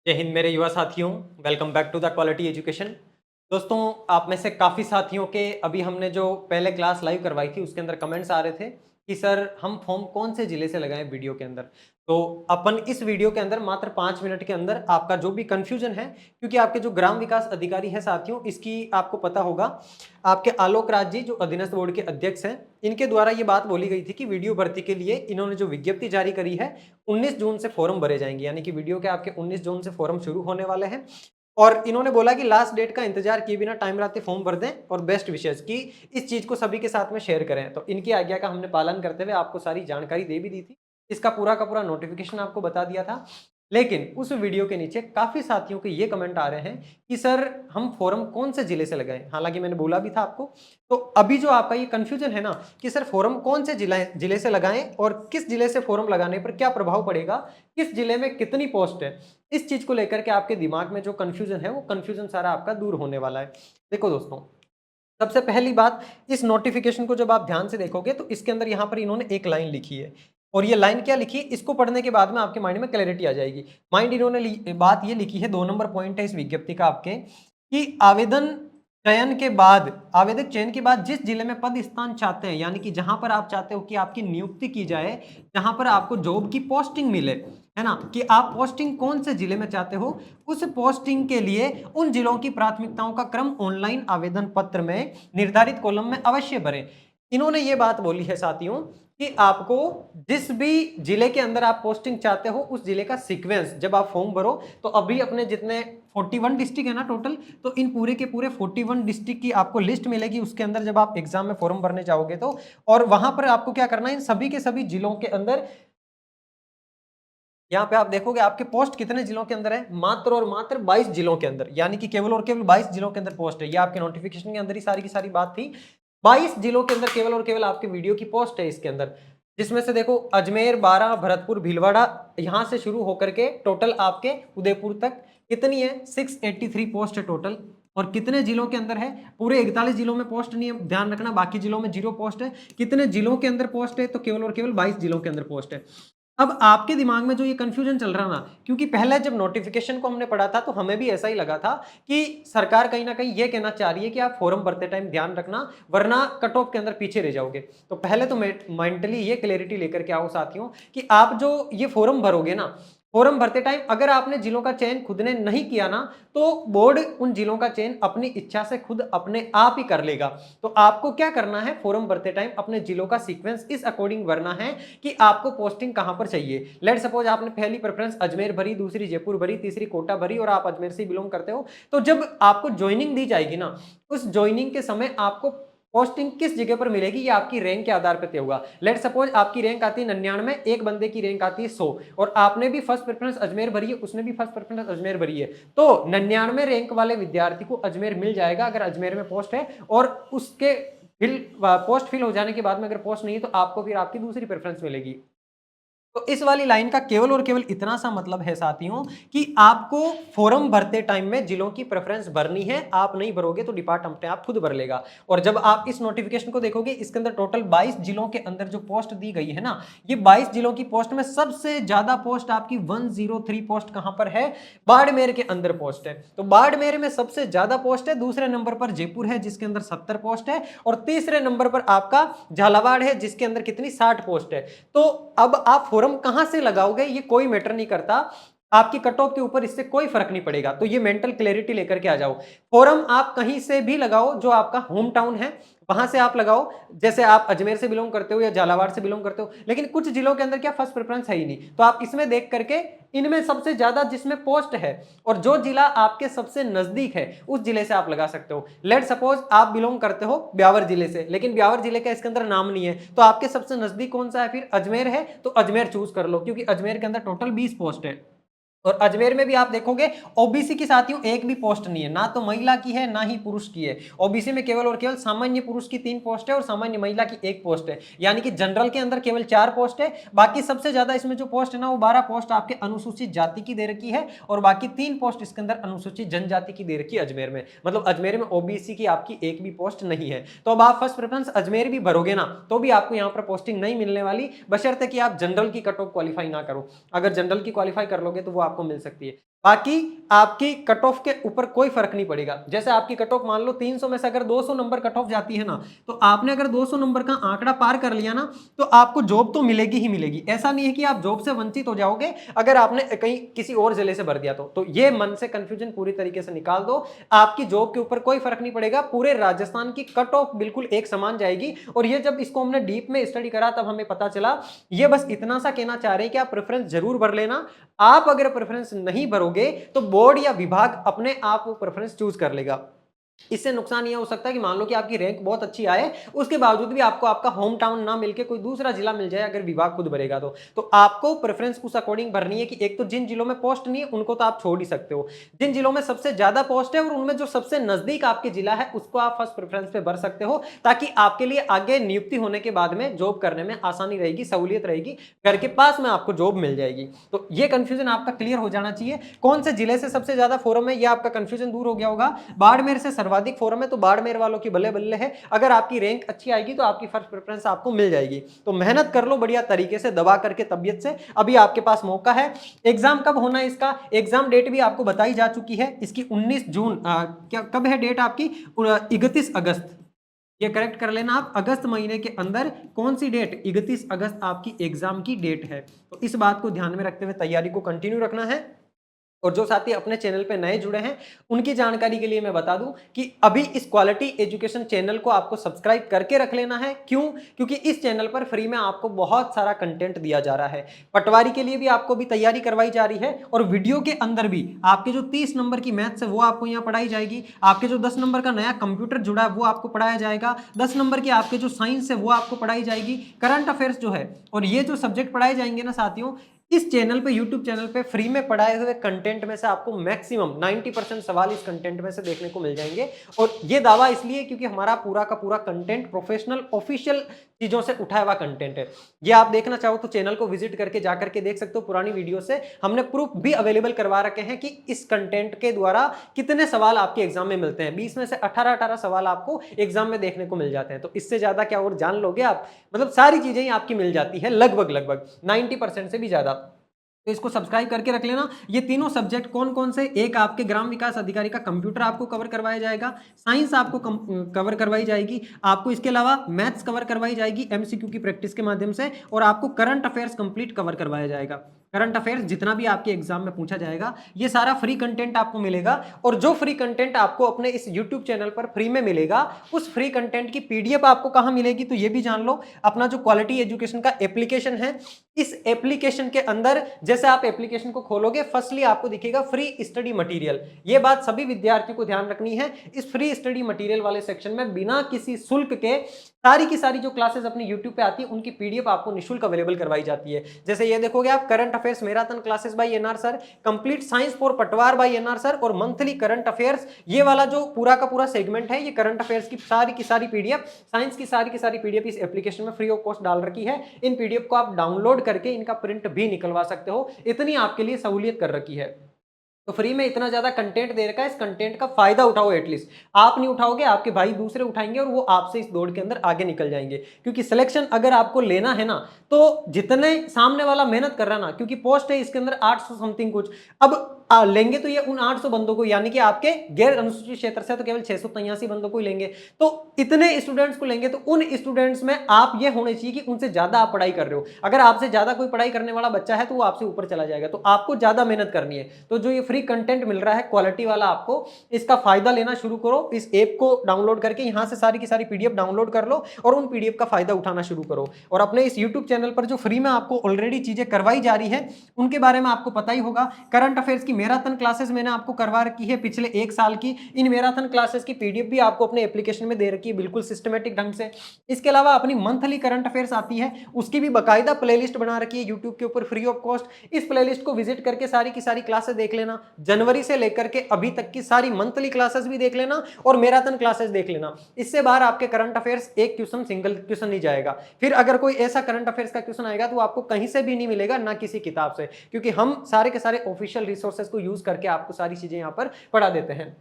जय हिंद मेरे युवा साथियों। Welcome back to the quality education. दोस्तों, आप में से काफ़ी साथियों के अभी हमने जो पहले क्लास लाइव करवाई थी उसके अंदर कमेंट्स आ रहे थे कि सर हम फॉर्म कौन से जिले से लगाएं वीडियो के अंदर। तो अपन इस वीडियो के अंदर मात्र 5 मिनट के अंदर आपका जो भी कंफ्यूजन है, क्योंकि आपके जो ग्राम विकास अधिकारी है साथियों, इसकी आपको पता होगा, आपके आलोक राज जी जो अधीनस्थ बोर्ड के अध्यक्ष हैं, इनके द्वारा ये बात बोली गई थी कि वीडियो भर्ती के लिए इन्होंने जो विज्ञप्ति जारी करी है 19 जून से फॉर्म भरे जाएंगे, यानी कि वीडियो के आपके 19 जून से फॉर्म शुरू होने वाले हैं। और इन्होंने बोला कि लास्ट डेट का इंतजार किए बिना टाइम रहते फॉर्म भर दें और बेस्ट विशेष की इस चीज को सभी के साथ में शेयर करें। तो इनकी आज्ञा का हमने पालन करते हुए आपको सारी जानकारी दे भी दी थी, इसका पूरा का पूरा नोटिफिकेशन आपको बता दिया था। लेकिन उस वीडियो के नीचे काफी साथियों के ये कमेंट आ रहे हैं कि सर हम फॉर्म कौन से जिले से लगाएं। हालांकि मैंने बोला भी था आपको, तो अभी जो आपका ये कंफ्यूजन है ना कि सर फॉर्म कौन से जिले से लगाएं और किस जिले से फॉर्म लगाने पर क्या प्रभाव पड़ेगा, किस जिले में कितनी पोस्ट है, इस चीज को लेकर के आपके दिमाग में जो कंफ्यूजन है वो कंफ्यूजन सारा आपका दूर होने वाला है। देखो दोस्तों, सबसे पहली बात, इस नोटिफिकेशन को जब आप ध्यान से देखोगे तो इसके अंदर यहाँ पर इन्होंने एक लाइन लिखी है, और ये लाइन क्या लिखी है इसको पढ़ने के बाद में आपके माइंड में क्लैरिटी आ जाएगी। माइंड इन्होंने बात ये लिखी है, 2 नंबर पॉइंट है इस विज्ञप्ति का आपके, कि आवेदक चयन के बाद जिस जिले में पद स्थान चाहते हैं, यानी कि जहां पर आप चाहते हो कि आपकी नियुक्ति की जाए, जहां पर आपको जॉब की पोस्टिंग मिले, है ना, कि आप पोस्टिंग कौन से जिले में चाहते हो, उस पोस्टिंग के लिए उन जिलों की प्राथमिकताओं का क्रम ऑनलाइन आवेदन पत्र में निर्धारित कॉलम में अवश्य भरें। इन्होंने ये बात बोली है साथियों कि आपको जिस भी जिले के अंदर आप पोस्टिंग चाहते हो उस जिले का सीक्वेंस जब आप फॉर्म भरो, तो अभी अपने जितने 41 डिस्ट्रिक्ट है ना टोटल, तो इन पूरे के पूरे 41 डिस्ट्रिक्ट की आपको लिस्ट मिलेगी उसके अंदर जब आप एग्जाम में फॉर्म भरने जाओगे तो। और वहां पर आपको क्या करना है, इन सभी के सभी जिलों के अंदर, यहाँ पे आप देखोगे आपके पोस्ट कितने जिलों के अंदर है, मात्र और मात्र 22 जिलों के अंदर, यानी कि केवल और केवल 22 जिलों के अंदर पोस्ट है। ये आपके नोटिफिकेशन के अंदर ही सारी की सारी बात थी। 22 जिलों के अंदर केवल और केवल आपके वीडियो की पोस्ट है इसके अंदर, जिसमें से देखो अजमेर, बारां, भरतपुर, भीलवाड़ा, यहां से शुरू होकर के टोटल आपके उदयपुर तक कितनी है, 683 पोस्ट है टोटल। और कितने जिलों के अंदर है, पूरे 41 जिलों में पोस्ट नहीं है, ध्यान रखना, बाकी जिलों में 0 पोस्ट है। कितने जिलों के अंदर पोस्ट है, तो केवल और केवल 22 जिलों के अंदर पोस्ट है। अब आपके दिमाग में जो ये कंफ्यूजन चल रहा ना, क्योंकि पहले जब नोटिफिकेशन को हमने पढ़ा था तो हमें भी ऐसा ही लगा था कि सरकार कहीं ना कहीं ये कहना चाह रही है कि आप फॉर्म भरते टाइम ध्यान रखना, वरना कट ऑफ के अंदर पीछे रह जाओगे। तो पहले तो मेंटली ये क्लैरिटी लेकर के आओ साथियों कि आप जो ये फॉर्म भरोगे ना, फॉर्म भरते टाइम अगर आपने जिलों का चयन खुद ने नहीं किया ना, तो बोर्ड उन जिलों का चयन अपनी इच्छा से खुद अपने आप ही कर लेगा। तो आपको क्या करना है, फॉर्म भरते टाइम अपने जिलों का सीक्वेंस इस अकॉर्डिंग भरना है कि आपको पोस्टिंग कहां पर चाहिए। लेट सपोज आपने पहली प्रेफरेंस अजमेर भरी, दूसरी जयपुर भरी, तीसरी कोटा भरी और आप अजमेर से बिलोंग करते हो, तो जब आपको ज्वाइनिंग दी जाएगी ना, उस ज्वाइनिंग के समय आपको पोस्टिंग किस जगह पर मिलेगी ये आपकी रैंक के आधार पर तय होगा। लेट सपोज आपकी रैंक आती है 99, एक बंदे की रैंक आती है 100, और आपने भी फर्स्ट प्रेफरेंस अजमेर भरी है, उसने भी फर्स्ट प्रेफरेंस अजमेर भरी है, तो 99 रैंक वाले विद्यार्थी को अजमेर मिल जाएगा अगर अजमेर में पोस्ट है। और उसके पोस्ट फिल हो जाने के बाद में अगर पोस्ट नहीं है तो आपको फिर आपकी दूसरी प्रेफरेंस मिलेगी। तो इस वाली लाइन का केवल और केवल इतना सा मतलब है साथियों कि आपको फॉर्म भरते टाइम में जिलों की प्रेफरेंस भरनी है, आप नहीं भरोगे तो डिपार्टमेंट आप खुद भर लेगा। और जब आप इस नोटिफिकेशन को देखोगे, इसके अंदर टोटल 22 जिलों के अंदर जो पोस्ट दी गई है ना, ये 22 जिलों की पोस्ट में सबसे ज्यादा पोस्ट आपकी 103 पोस्ट कहां पर है, बाड़मेर के अंदर पोस्ट है। तो बाड़मेर में सबसे ज्यादा पोस्ट है, दूसरे नंबर पर जयपुर है जिसके अंदर 70 पोस्ट है, और तीसरे नंबर पर आपका झालावाड़ है जिसके अंदर कितनी 60 पोस्ट है। तो अब आप फॉर्म कहां से लगाओगे ये कोई मैटर नहीं करता, आपकी कट ऑफ के ऊपर इससे कोई फर्क नहीं पड़ेगा। तो ये मेंटल क्लैरिटी लेकर के आ जाओ। फॉर्म आप कहीं से भी लगाओ, जो आपका होम टाउन है वहां से आप लगाओ, जैसे आप अजमेर से बिलोंग करते हो या झालावाड़ से बिलोंग करते हो, लेकिन कुछ जिलों के अंदर क्या फर्स्ट प्रेफरेंस है ही नहीं, तो आप इसमें देख करके इनमें सबसे ज्यादा जिसमें पोस्ट है और जो जिला आपके सबसे नजदीक है उस जिले से आप लगा सकते हो। लेट सपोज आप बिलोंग करते हो ब्यावर जिले से, लेकिन ब्यावर जिले का इसके अंदर नाम नहीं है, तो आपके सबसे नजदीक कौन सा है, फिर अजमेर है, तो अजमेर चूज कर लो, क्योंकि अजमेर के अंदर टोटल 20 पोस्ट है। और अजमेर में भी आप देखोगे ओबीसी की साथियों एक भी पोस्ट नहीं है, ना तो महिला की है ना ही पुरुष की है। ओबीसी में केवल और केवल सामान्य पुरुष की 3 पोस्ट है और सामान्य महिला की 1 पोस्ट है, यानी कि जनरल के अंदर केवल 4 पोस्ट है। बाकी सबसे ज्यादा इसमें जो पोस्ट है ना वो 12 पोस्ट आपके अनुसूचित जाति की दे रखी है, और बाकी 3 पोस्ट इसके अंदर अनुसूचित जनजाति की दे रखी है अजमेर में। मतलब अजमेर में ओबीसी की आपकी एक भी पोस्ट नहीं है। तो अब आप फर्स्ट प्रेफरेंस अजमेर भी भरोगे ना तो भी आपको यहाँ पर पोस्टिंग नहीं मिलने वाली, बशर्ते कि आप जनरल की कट ऑफ क्वालिफाई ना करो। अगर जनरल की क्वालिफाई कर लोगे तो वो आपको मिल सकती है। बाकी आपकी कट ऑफ के ऊपर कोई फर्क नहीं पड़ेगा। जैसे आपकी कट ऑफ मान लो 300 में से अगर 200 नंबर कट ऑफ जाती है ना, तो आपने अगर 200 नंबर का आंकड़ा पार कर लिया ना, तो आपको जॉब तो मिलेगी ही मिलेगी। ऐसा नहीं है कि आप जॉब से वंचित हो जाओगे अगर आपने कहीं किसी और जिले से भर दिया तो ये मन से कंफ्यूजन पूरी तरीके से निकाल दो। आपकी जॉब के ऊपर कोई फर्क नहीं पड़ेगा, पूरे राजस्थान की कट ऑफ बिल्कुल एक समान जाएगी। और ये जब इसको हमने डीप में स्टडी करा तब हमें पता चला, ये बस इतना सा कहना चाह रहे हैं कि आप प्रेफरेंस जरूर भर लेना। आप अगर प्रेफरेंस नहीं भरोगे तो बोर्ड या विभाग अपने आप प्रेफरेंस चूज कर लेगा। इससे नुकसान यह हो सकता है कि मान लो कि आपकी रैंक बहुत अच्छी आए, उसके बावजूद भी आपको आपका होम टाउन ना मिलके कोई दूसरा जिला मिल जाए अगर विभाग खुद भरेगा तो आपको प्रेफरेंस उस अकॉर्डिंग भरनी है कि एक तो जिन जिलों में पोस्ट नहीं है उनको तो आप छोड़ ही सकते हो, जिन जिलों में सबसे ज्यादा पोस्ट है और उनमें जो सबसे नजदीक आपके जिला है उसको आप फर्स्ट प्रेफरेंस पे भर सकते हो, ताकि आपके लिए आगे नियुक्ति होने के बाद में जॉब करने में आसानी रहेगी, सहूलियत रहेगी, घर के पास में आपको जॉब मिल जाएगी। तो ये कंफ्यूजन आपका क्लियर हो जाना चाहिए। कौन से जिले से सबसे ज्यादा फॉरम है, ये आपका कंफ्यूजन दूर हो गया होगा। बाड़मेर से सर्वाधिक फॉरम है, तो बाड़मेर वालों की बल्ले बल्ले है। अगर आपकी रैंक अच्छी आएगी तो आपकी फर्स्ट प्रेफरेंस आपको मिल जाएगी। तो मेहनत कर लो बढ़िया तरीके से, दबा करके तबियत से, अभी आपके पास मौका है। एग्जाम कब होना है इसका, एग्जाम डेट भी आपको बताई जा चुकी है इसकी 19 जून। क्या कब है डेट आपकी, 31 अगस्त। ये करेक्ट कर लेना आप, अगस्त महीने के अंदर कौन सी डेट, 31 अगस्त आपकी एग्जाम की डेट है। तो इस बात को ध्यान में रखते हुए तैयारी को कंटिन्यू रखना है। और जो साथी अपने चैनल पे नए जुड़े हैं उनकी जानकारी के लिए मैं बता दूं कि अभी इस क्वालिटी एजुकेशन चैनल को आपको सब्सक्राइब करके रख लेना है। क्यों, क्योंकि इस चैनल पर फ्री में आपको बहुत सारा कंटेंट दिया जा रहा है। पटवारी के लिए भी आपको भी तैयारी करवाई जा रही है, और वीडियो के अंदर भी आपके जो 30 नंबर की मैथ्स है वो आपको यहाँ पढ़ाई जाएगी। आपके जो 10 नंबर का नया कंप्यूटर जुड़ा है वो आपको पढ़ाया जाएगा। 10 नंबर की आपके जो साइंस है वो आपको पढ़ाई जाएगी। करंट अफेयर्स जो है, और ये जो सब्जेक्ट पढ़ाए जाएंगे ना साथियों, इस चैनल पे, YouTube चैनल पे फ्री में पढ़ाए हुए कंटेंट में से आपको मैक्सिमम 90% सवाल इस कंटेंट में से देखने को मिल जाएंगे। और ये दावा इसलिए क्योंकि हमारा पूरा का पूरा कंटेंट प्रोफेशनल ऑफिशियल चीजों से उठाया हुआ कंटेंट है। ये आप देखना चाहो तो चैनल को विजिट करके जाकर के देख सकते हो। पुरानी वीडियो से हमने प्रूफ भी अवेलेबल करवा रखे हैं कि इस कंटेंट के द्वारा कितने सवाल आपके एग्जाम में मिलते हैं। 20 में से 18 सवाल आपको एग्जाम में देखने को मिल जाते हैं। तो इससे ज्यादा क्या और जान लोगे आप, मतलब सारी चीजें ही आपकी मिल जाती है, लगभग 90% से भी ज्यादा। तो इसको सब्सक्राइब करके रख लेना। ये तीनों सब्जेक्ट कौन कौन से, एक आपके ग्राम विकास अधिकारी का कंप्यूटर आपको कवर करवाया जाएगा, साइंस आपको कवर करवाई जाएगी, आपको इसके अलावा मैथ्स कवर करवाई जाएगी एमसीक्यू की प्रैक्टिस के माध्यम से, और आपको करंट अफेयर्स कंप्लीट कवर करवाया जाएगा। करंट अफेयर्स जितना भी आपके एग्जाम में पूछा जाएगा ये सारा फ्री कंटेंट आपको मिलेगा। और जो फ्री कंटेंट आपको अपने इस यूट्यूब चैनल पर फ्री में मिलेगा, उस फ्री कंटेंट की पीडीएफ आपको कहां मिलेगी, तो ये भी जान लो। अपना जो क्वालिटी एजुकेशन का एप्लीकेशन है, इस एप्लीकेशन के अंदर जैसे आप एप्लीकेशन को खोलोगे, फर्स्टली आपको दिखेगा फ्री स्टडी मटेरियल। ये बात सभी विद्यार्थियों को ध्यान रखनी है। इस फ्री स्टडी मटेरियल वाले सेक्शन में बिना किसी शुल्क के सारी की सारी जो क्लासेस अपनी यूट्यूब पे आती है उनकी पीडीएफ आपको निःशुल्क अवेलेबल करवाई जाती है। जैसे ये देखोगे आप, current affairs marathon classes by NR sir, complete science for Patwar by NR sir, और मंथली करंट अफेयर्स, ये वाला जो पूरा का पूरा सेगमेंट है, ये करंट अफेयर्स की सारी पीडीएफ, साइंस की सारी पीडीएफ इस एप्लीकेशन में फ्री ऑफ कॉस्ट डाल रखी है। इन पीडीएफ को आप डाउनलोड करके इनका प्रिंट भी निकलवा सकते हो, इतनी आपके लिए सहूलियत कर रखी है। तो फ्री में इतना ज्यादा कंटेंट दे रखा है, इस कंटेंट का फायदा उठाओ। एटलीस्ट आप नहीं उठाओगे, आपके भाई दूसरे उठाएंगे और वो आपसे इस दौड़ के अंदर आगे निकल जाएंगे। क्योंकि सिलेक्शन अगर आपको लेना है ना, तो जितने सामने वाला मेहनत कर रहा ना, क्योंकि पोस्ट है इसके अंदर 800 समथिंग कुछ, अब लेंगे तो ये उन 800 बंदों को, यानी कि आपके गैर अनुसूचित क्षेत्र से तो केवल 683 बंदों को ही लेंगे। तो इतने स्टूडेंट्स को लेंगे तो उन स्टूडेंट्स में आप ये होने चाहिए कि उनसे ज्यादा आप पढ़ाई कर रहे हो। अगर आपसे ज्यादा कोई पढ़ाई करने वाला बच्चा है तो वो आपसे ऊपर चला जाएगा। तो आपको ज्यादा मेहनत करनी है। तो जो ये फ्री कंटेंट मिल रहा है क्वालिटी वाला, आपको इसका फायदा लेना शुरू करो। इस ऐप को डाउनलोड करके यहां से सारी की सारी पीडीएफ डाउनलोड कर लो और उन पीडीएफ का फायदा उठाना शुरू करो। और अपने इस यूट्यूब चैनल पर जो फ्री में आपको ऑलरेडी चीजें करवाई जा रही है उनके बारे में आपको पता ही होगा। करंट अफेयर्स की मैराथन क्लासेस मैंने आपको करवा रखी है पिछले 1 साल की। इन मैराथन क्लासेस की पीडीएफ भी आपको अपने एप्लीकेशन में दे रखी है, बिल्कुल सिस्टमेटिक ढंग से। इसके अलावा अपनी मंथली करंट अफेयर्स आती है, उसकी भी बाकायदा प्लेलिस्ट बना रखी है यूट्यूब के ऊपर फ्री ऑफ कॉस्ट। इस प्लेलिस्ट को विजिट करके सारी की सारी क्लासेस देख लेना। जनवरी से लेकर के अभी तक की सारी मंथली क्लासेस भी देख लेना और मैराथन क्लासेस देख लेना। इससे बाहर आपके करंट अफेयर्स एक क्वेश्चन, सिंगल क्वेश्चन नहीं जाएगा। फिर अगर कोई ऐसा करंट अफेयर्स का क्वेश्चन आएगा तो आपको कहीं से भी नहीं मिलेगा, ना किसी किताब से, क्योंकि हम सारे के सारे ऑफिशियल रिसोर्सेज को यूज करके आपको सारी चीजें यहां पर पढ़ा देते हैं।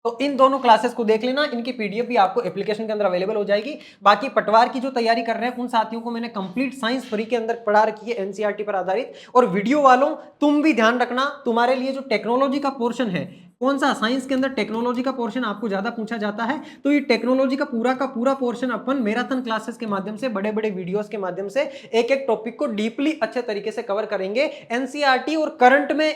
तो इन दोनों क्लासेस को देख लेना, इनकी पीडीएफ भी आपको एप्लीकेशन के अंदर अवेलेबल हो जाएगी। बाकी पटवार की जो तैयारी कर रहे हैं उन साथियों को मैंने कंप्लीट साइंस फ्री के अंदर पढ़ा रखी है, एनसीईआरटी पर आधारित। और वीडियो वालों, तुम भी ध्यान रखना, तुम्हारे लिए जो टेक्नोलॉजी का पोर्शन है, कौन सा साइंस के अंदर टेक्नोलॉजी का पोर्शन आपको ज्यादा पूछा जाता है, तो ये टेक्नोलॉजी का पूरा पोर्शन अपन मैराथन क्लासेस के माध्यम से, बड़े बड़े वीडियोस के माध्यम से एक एक टॉपिक को डीपली अच्छे तरीके से कवर करेंगे। एनसीईआरटी और करंट में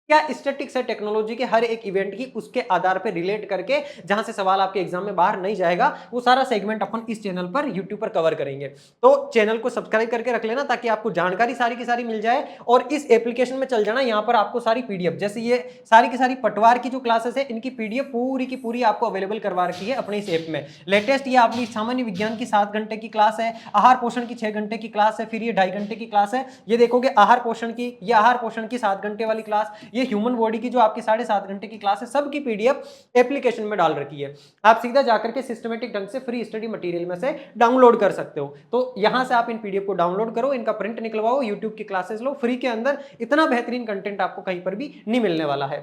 क्या स्टैटिक्स है टेक्नोलॉजी के हर एक इवेंट की, उसके आधार पर रिलेट करके जहां से सवाल आपके एग्जाम में बाहर नहीं जाएगा, वो सारा सेगमेंट अपन इस चैनल पर यूट्यूब पर कवर करेंगे। तो चैनल को सब्सक्राइब करके रख लेना ताकि आपको जानकारी सारी की सारी मिल जाए। और इस एप्लीकेशन में चल जाना, यहां पर आपको सारी पीडीएफ, जैसे ये सारी की सारी पटवार की जो क्लासेस है, इनकी पीडीएफ पूरी की पूरी आपको अवेलेबल करवा रखी है अपने इस ऐप में। लेटेस्ट ये आपकी सामान्य विज्ञान की 7 घंटे की क्लास है, आहार पोषण की 6 घंटे की क्लास है, फिर ये 2.5 घंटे की क्लास है। ये देखोगे आहार पोषण की, ये आहार पोषण की 7 घंटे वाली क्लास, ये ह्यूमन बॉडी की जो आपकी 7.5 घंटे की क्लास है, सबकी पीडीएफ एप्लीकेशन में डाल रखी है। आप सीधा जाकर के सिस्टमेटिक ढंग से फ्री स्टडी मटेरियल में से डाउनलोड कर सकते हो। तो यहां से आप इन पीडीएफ को डाउनलोड करो, इनका प्रिंट निकलवाओ, यूट्यूब की क्लासेस लो फ्री के अंदर। इतना बेहतरीन कंटेंट आपको कहीं पर भी नहीं मिलने वाला है।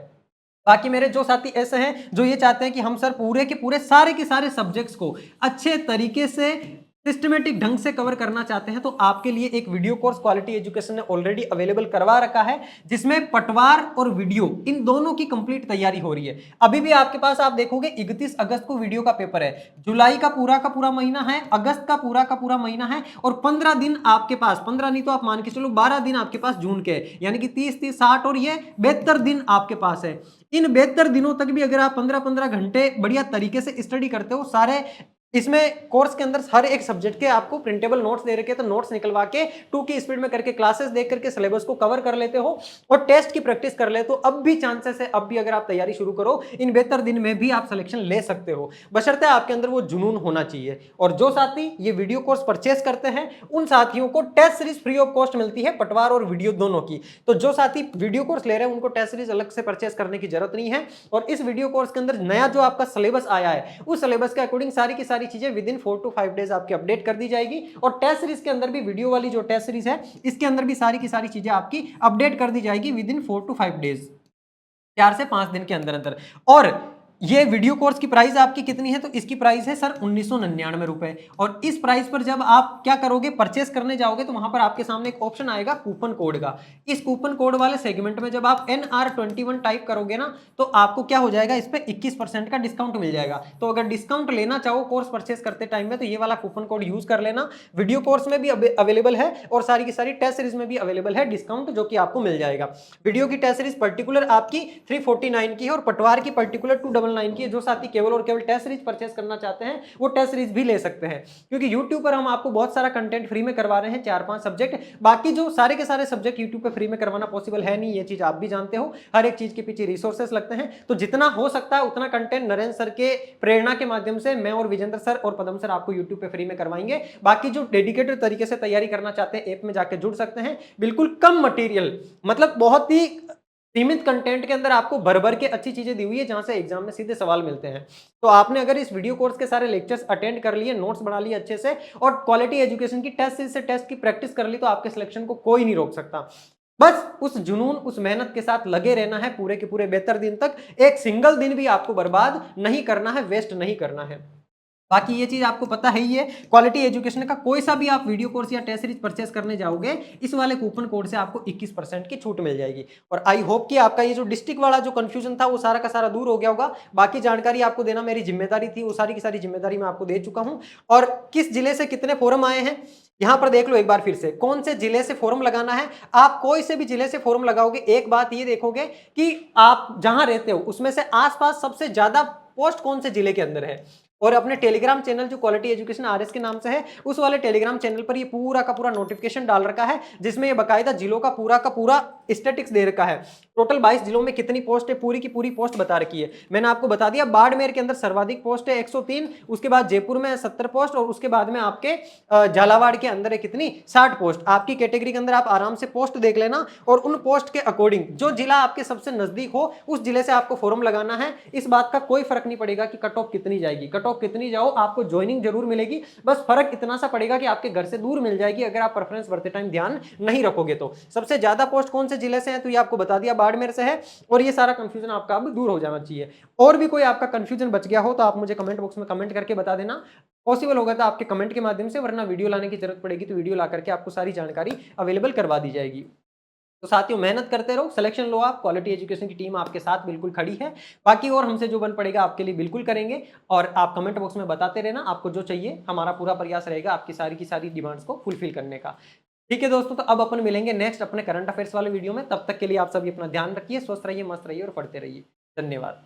बाकी मेरे जो साथी ऐसे हैं जो ये चाहते हैं कि हम सर पूरे के पूरे सारे के सारे सब्जेक्ट्स को अच्छे तरीके से सिस्टमेटिक ढंग से कवर करना चाहते हैं, तो आपके लिए एक वीडियो कोर्स क्वालिटी एजुकेशन ने ऑलरेडी अवेलेबल करवा रखा है, जिसमें पटवार और वीडियो इन दोनों की कंप्लीट तैयारी हो रही है। अभी भी आपके पास आप देखोगे 31 अगस्त को वीडियो का पेपर है, जुलाई का पूरा महीना है, अगस्त का पूरा महीना है, और 15 दिन आपके पास, 15 नहीं तो आप मान के चलो 12 दिन आपके पास जून के, यानी कि 30 60 और ये 72 दिन आपके पास है। इन 72 दिनों तक भी अगर आप 15 घंटे बढ़िया तरीके से स्टडी करते हो, सारे इसमें कोर्स के अंदर हर एक सब्जेक्ट के आपको प्रिंटेबल नोट्स दे रखे हैं, तो नोट्स निकलवा के 2 की स्पीड में करके क्लासेस देख करके सिलेबस को कवर कर लेते हो और टेस्ट की प्रैक्टिस कर लेते हो, अब भी चांसेस है, अब भी अगर आप तैयारी शुरू करो इन 72 दिन में भी आप सिलेक्शन ले सकते हो, बशर्ते आपके अंदर वो जुनून होना चाहिए। और जो साथी ये वीडियो कोर्स परचेस करते हैं उन साथियों को test series free of cost मिलती है, पटवार और वीडियो दोनों की। तो जो साथी वीडियो कोर्स ले रहे हैं उनको टेस्ट सीरीज अलग से परचेस करने की जरूरत नहीं है। और इस वीडियो कोर्स के अंदर नया जो आपका सिलेबस आया है, उस सिलेबस के अकॉर्डिंग सारी की सारी चीजें विद इन 4 to 5 डेज आपकी अपडेट कर दी जाएगी। और टेस्ट सीरीज के अंदर भी, वीडियो वाली जो टेस्ट सीरीज है, इसके अंदर भी सारी की सारी चीजें आपकी अपडेट कर दी जाएगी विद इन 4 to 5 डेज, 4 से 5 दिन के अंदर अंदर। और ये वीडियो कोर्स की प्राइस आपकी कितनी है, तो इसकी प्राइस है सर 1999 रुपए। और इस प्राइस पर जब आप क्या करोगे, परचेस करने जाओगे, तो वहां पर आपके सामने एक ऑप्शन आएगा कूपन कोड का। इस कूपन कोड वाले सेगमेंट में जब आप NR21 टाइप करोगे ना, तो आपको क्या हो जाएगा, इस पे 21% का डिस्काउंट मिल जाएगा। तो अगर डिस्काउंट लेना चाहो कोर्स परचेस करते टाइम में, तो ये वाला कूपन कोड यूज कर लेना। वीडियो कोर्स में भी अवेलेबल है और सारी की सारी टेस्ट सीरीज में भी अवेलेबल है डिस्काउंट, जो कि आपको मिल जाएगा। वीडियो की टेस्ट सीरीज पर्टिकुलर आपकी 349 की है और पटवार की पर्टिकुलर 299 की है। जो साथी केवल और केवल टेस्ट सीरीज परचेस करना चाहते हैं वो टेस्ट सीरीज भी ले सकते हैं, क्योंकि YouTube पर हम आपको बहुत सारा कंटेंट फ्री में करवा रहे हैं, 4-5 सब्जेक्ट। बाकी जो सारे के सारे सब्जेक्ट YouTube पे फ्री में करवाना पॉसिबल है नहीं, ये चीज आप भी जानते हो, हर एक चीज के पीछे रिसोर्सेस लगते हैं। तो जितना हो सकता है उतना कंटेंट नरेंद्र सर के प्रेरणा के माध्यम से मैं और विजेंद्र सर और पदम सर आपको YouTube पे फ्री में करवाएंगे। बाकी जो डेडिकेटेड तरीके से तैयारी करना चाहते हैं, ऐप में जाकर जुड़ सकते हैं। बिल्कुल कम मटेरियल, मतलब बहुत ही सीमित कंटेंट के अंदर आपको भर भर के अच्छी चीजें दी हुई है, जहां से एग्जाम में सीधे सवाल मिलते हैं। तो आपने अगर इस वीडियो कोर्स के सारे लेक्चर्स अटेंड कर लिए, नोट्स बना लिए अच्छे से, और क्वालिटी एजुकेशन की टेस्ट से टेस्ट की प्रैक्टिस कर ली, तो आपके सिलेक्शन को कोई नहीं रोक सकता। बस उस जुनून, उस मेहनत के साथ लगे रहना है पूरे के पूरे 72 दिन तक। एक सिंगल दिन भी आपको बर्बाद नहीं करना है, वेस्ट नहीं करना है। बाकी ये चीज आपको पता है ही है, क्वालिटी एजुकेशन का कोई सा भी आप वीडियो कोर्स या टेस्ट सीरीज परचेस करने जाओगे, इस वाले कूपन कोड से आपको 21% की छूट मिल जाएगी। और आई होप कि आपका ये जो डिस्ट्रिक्ट वाला जो कंफ्यूजन था वो सारा का सारा दूर हो गया होगा। बाकी जानकारी आपको देना मेरी जिम्मेदारी थी, वो सारी की सारी जिम्मेदारी मैं आपको दे चुका हूं। और किस जिले से कितने फॉर्म आए हैं यहां पर देख लो एक बार फिर से, कौन से जिले से फॉर्म लगाना है। आप कोई से भी जिले से फॉर्म लगाओगे, एक बात ये देखोगे कि आप जहां रहते हो उसमें से आसपास सबसे ज्यादा पोस्ट कौन से जिले के अंदर है। और अपने टेलीग्राम चैनल जो क्वालिटी एजुकेशन RS के नाम से है, उस वाले टेलीग्राम चैनल पर ये पूरा का पूरा नोटिफिकेशन डाल रखा है, जिसमें ये बकायदा जिलों का पूरा स्टैटिक्स दे रखा है। टोटल 22 जिलों में कितनी पोस्ट है, पूरी की पूरी पोस्ट बता रखी है। मैंने आपको बता दिया, बाड़मेर के अंदर सर्वाधिक पोस्ट है 103, उसके बाद जयपुर में 70 पोस्ट, और उसके बाद में आपके झालावाड़ के अंदर है कितनी, 60 पोस्ट। आपकी कैटेगरी के अंदर आप आराम से पोस्ट देख लेना, और उन पोस्ट के अकॉर्डिंग जो जिला आपके सबसे नजदीक हो उस जिले से आपको फॉर्म लगाना है। इस बात का कोई फर्क नहीं पड़ेगा कि कट ऑफ कितनी जाएगी, कट ऑफ कितनी जाओ आपको ज्वाइनिंग जरूर मिलेगी, बस फर्क इतना सा पड़ेगा कि आपके घर से दूर मिल जाएगी अगर आप प्रेफरेंस भरते टाइम ध्यान नहीं रखोगे तो। सबसे ज्यादा पोस्ट कौन से जिले से है, तो ये आपको बता दिया बाड़मेर से है, और ये सारा कंफ्यूजन आपका अब दूर हो जाना चाहिए। और भी कोई आपका कंफ्यूजन बच गया हो तो आप मुझे कमेंट बॉक्स में कमेंट करके बता देना, पॉसिबल होगा तो आपके कमेंट के माध्यम से, वरना वीडियो लाने की जरूरत पड़ेगी तो वीडियो ला करके आपको सारी जानकारी अवेलेबल करवा दी जाएगी। तो साथियों मेहनत करते रहो, सिलेक्शन लो, आप क्वालिटी एजुकेशन की टीम आपके साथ बिल्कुल खड़ी है। बाकी और हमसे जो बन पड़ेगा आपके लिए बिल्कुल करेंगे, और आप कमेंट बॉक्स में बताते रहना आपको जो चाहिए, हमारा पूरा प्रयास रहेगा आपकी सारी की सारी डिमांड्स को फुलफिल करने का। ठीक है दोस्तों, तो अब अपन मिलेंगे नेक्स्ट अपने करंट अफेयर्स वाले वीडियो में। तब तक के लिए आप सभी अपना ध्यान रखिए, स्वस्थ रहिए, मस्त रहिए और पढ़ते रहिए। धन्यवाद।